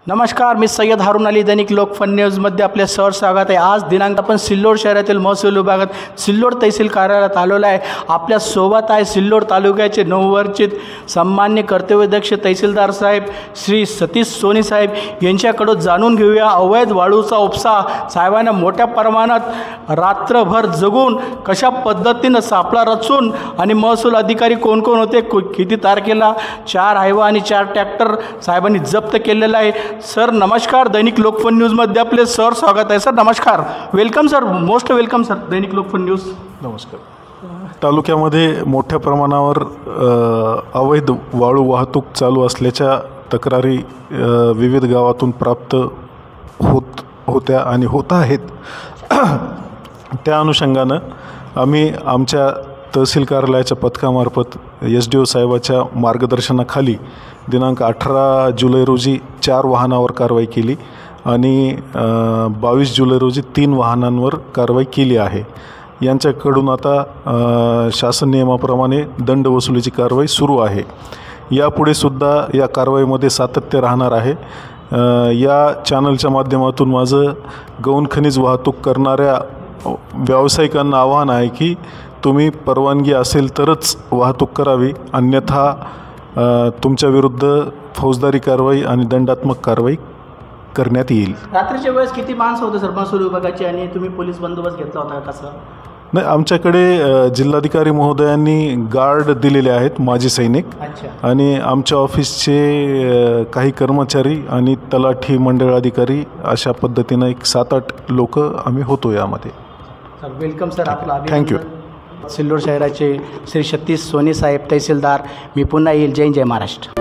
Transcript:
नमस्कार, मी सय्यद हारून अली, दैनिक लोकफन न्यूजमध्ये आपले सहर्ष स्वागत आहे। आज दिनांक आपण सिल्लोड शहरातील महसूल विभागात सिल्लोड तहसील कार्यालयात आलेलो आहे। आपल्या सोबत आहे सिल्लोड तालुक्याचे नववर्चित सन्मान्य कर्तव्यदक्ष तहसीलदार साहेब श्री सतीश सोनी साहेब यांच्याकडून जाणून घेऊया अवैध वाळूचा उपसा साहेबांना मोठ्या प्रमाणात रात्रभर जगून कशा पद्धतीनं सापळा रचून आणि महसूल अधिकारी कोण कोण होते, किती तारखेला 4 हायवा आणि 4 ट्रॅक्टर साहेबांनी जप्त केलेला आहे। सर नमस्कार, दैनिक लोकफन न्यूजमध्ये आपले सर स्वागत आहे। सर नमस्कार, welcome sir, most welcome sir दैनिक लोकफन न्यूज। नमस्कार। तालुक्यामध्ये मोठ्या प्रमाणावर अवैध वाळू वाहतूक चालू असल्याच्या तक्रारी विविध गावातून प्राप्त होत्या आणि होत आहेत। त्या अनुषंगानं आम्ही आमच्या तहसील कार्यालयाच्या पथकामार्फत SDO साहेबाच्या मार्गदर्शनाखाली दिनांक 18 जुलै रोजी 4 वाहनावर कारवाई केली आणि 22 जुलै रोजी 3 वाहनांवर कारवाई केली आहे। यांच्याकडून आता शासन नियमाप्रमाणे दंड वसुलीची कारवाई सुरू आहे। यापुढे सुद्धा या कारवाईमध्ये सातत्य राहणार आहे। या चॅनलच्या माध्यमातून माझं गौण खनिज वाहतूक करणाऱ्या व्यावसायिकांना आवाहन आहे की तुम्ही परवानगी असेल तरच वाहतूक करावी, अन्यथा तुमच्या विरुद्ध फौजदारी कारवाई आणि दंडात्मक कारवाई करण्यात येईल। रात्रीच्या वेळेस किती माणसं होते सर महसूल विभागाचे आणि तुम्ही पोलीस बंदोबस्त घेतला होता कसं? नाही, आमच्याकडे जिल्हाधिकारी महोदयांनी गार्ड दिलेले आहेत, माजी सैनिक। आणि आमच्या ऑफिसचे काही कर्मचारी आणि तलाठी मंडळ अधिकारी अशा पद्धतीनं एक 7-8 लोक आम्ही होतो यामध्ये। वेलकम सर, आपला थँक्यू। सिल्लोड शहराचे श्री सतीश सोनी साहेब तहसीलदार, मी पुन्हा येईल। जय महाराष्ट्र।